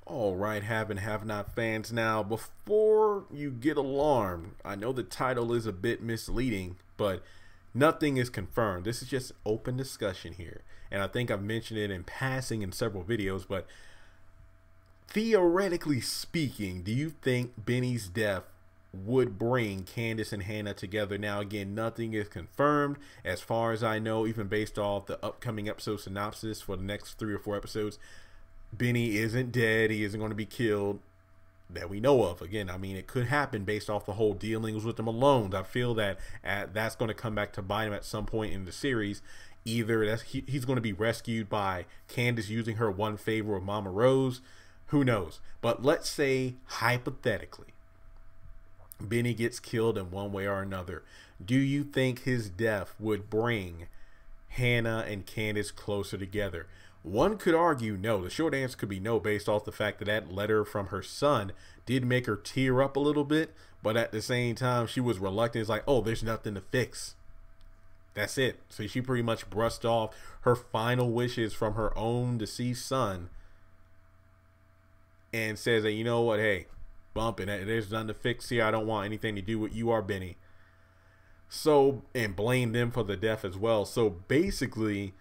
All right, have and have not fans. Now, before you get alarmed, I know the title is a bit misleading, but nothing is confirmed. This is just open discussion here. And I think I've mentioned it in passing in several videos, but theoretically speaking, do you think Benny's death would bring Candace and Hannah together? Now, again, nothing is confirmed. As far as I know, even based off the upcoming episode synopsis for the next 3 or 4 episodes, Benny isn't dead. He isn't going to be killed that we know of. Again, I mean, it could happen based off the whole dealings with the Malones. I feel that that's going to come back to bite him at some point in the series. Either he's going to be rescued by Candace using her one favor of Mama Rose. Who knows? But let's say, hypothetically, Benny gets killed in one way or another. Do you think his death would bring Hannah and Candace closer together? One could argue no. The short answer could be no, based off the fact that that letter from her son did make her tear up a little bit, but at the same time she was reluctant. It's like, oh, there's nothing to fix. That's it. So she pretty much brushed off her final wishes from her own deceased son and says that, you know what, hey, bump it. There's nothing to fix here. I don't want anything to do with you or Benny. So, and blame them for the death as well. So basically,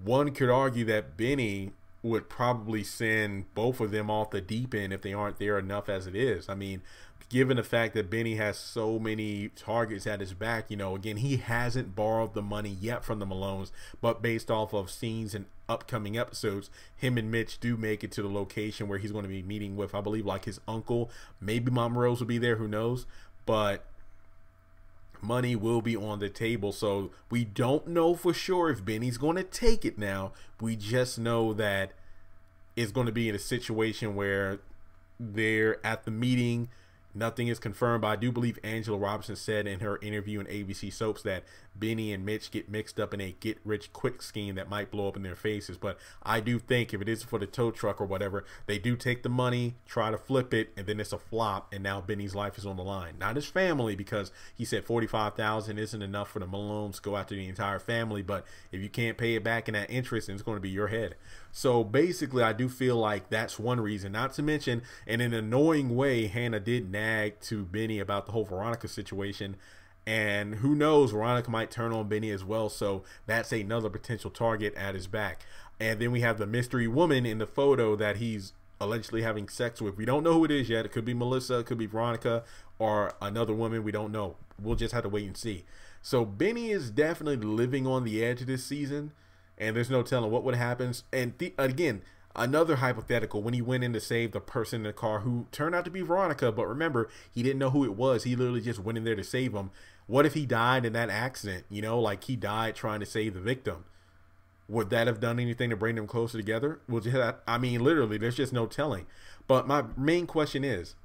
one could argue that Benny would probably send both of them off the deep end if they aren't there enough as it is. I mean, given the fact that Benny has so many targets at his back, you know, again, he hasn't borrowed the money yet from the Malones, but based off of scenes and upcoming episodes, him and Mitch do make it to the location where he's going to be meeting with, I believe, like his uncle. Maybe Mama Rose will be there, who knows? But money will be on the table. So we don't know for sure if Benny's going to take it now. We just know that it's going to be in a situation where they're at the meeting. Nothing is confirmed, but I do believe Angela Robinson said in her interview in ABC Soaps that Benny and Mitch get mixed up in a get-rich-quick scheme that might blow up in their faces. But I do think if it is for the tow truck or whatever, they do take the money, try to flip it, and then it's a flop, and now Benny's life is on the line. Not his family, because he said $45,000 isn't enough for the Malones to go after the entire family, but if you can't pay it back in that interest, then it's going to be your head. So basically, I do feel like that's one reason. Not to mention, in an annoying way, Hannah did nag to Benny about the whole Veronica situation. And who knows, Veronica might turn on Benny as well. So that's another potential target at his back. And then we have the mystery woman in the photo that he's allegedly having sex with. We don't know who it is yet. It could be Melissa, it could be Veronica, or another woman. We don't know. We'll just have to wait and see. So Benny is definitely living on the edge of this season. And there's no telling what would happen. And again, another hypothetical, when he went in to save the person in the car who turned out to be Veronica, but remember, he didn't know who it was. He literally just went in there to save him. What if he died in that accident? You know, like he died trying to save the victim. Would that have done anything to bring them closer together? I mean, literally, there's just no telling. But my main question is,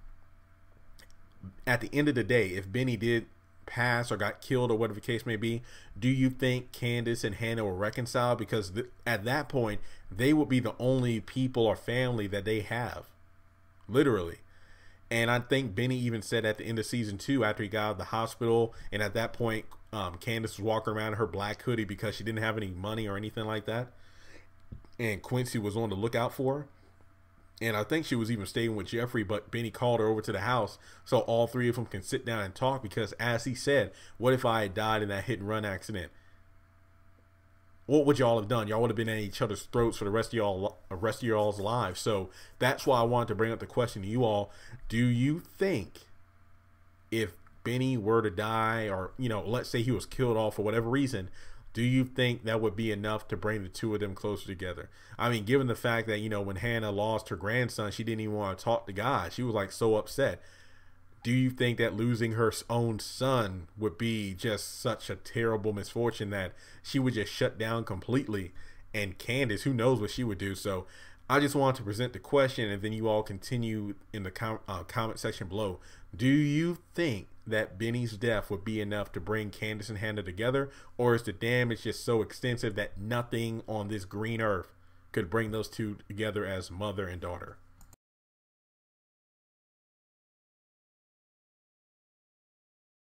at the end of the day, if Benny did pass or got killed or whatever the case may be, do you think Candace and Hannah will reconcile? Because at that point, they would be the only people or family that they have, literally. And I think Benny even said at the end of season 2, after he got out of the hospital, and at that point, Candace was walking around in her black hoodie because she didn't have any money or anything like that, and Quincy was on the lookout for her. And I think she was even staying with Jeffrey, but Benny called her over to the house so all three of them can sit down and talk, because as he said, what if I had died in that hit and run accident? What would y'all have done? Y'all would have been at each other's throats for the rest of y'all's lives. So that's why I wanted to bring up the question to you all. Do you think if Benny were to die, or, you know, let's say he was killed off for whatever reason, do you think that would be enough to bring the two of them closer together? I mean, given the fact that, you know, when Hannah lost her grandson, she didn't even want to talk to God. She was like so upset. Do you think that losing her own son would be just such a terrible misfortune that she would just shut down completely? And Candace, who knows what she would do? So I just wanted to present the question, and then you all continue in the comment section below. Do you think that Benny's death would be enough to bring Candace and Hannah together, or is the damage just so extensive that nothing on this green earth could bring those two together as mother and daughter?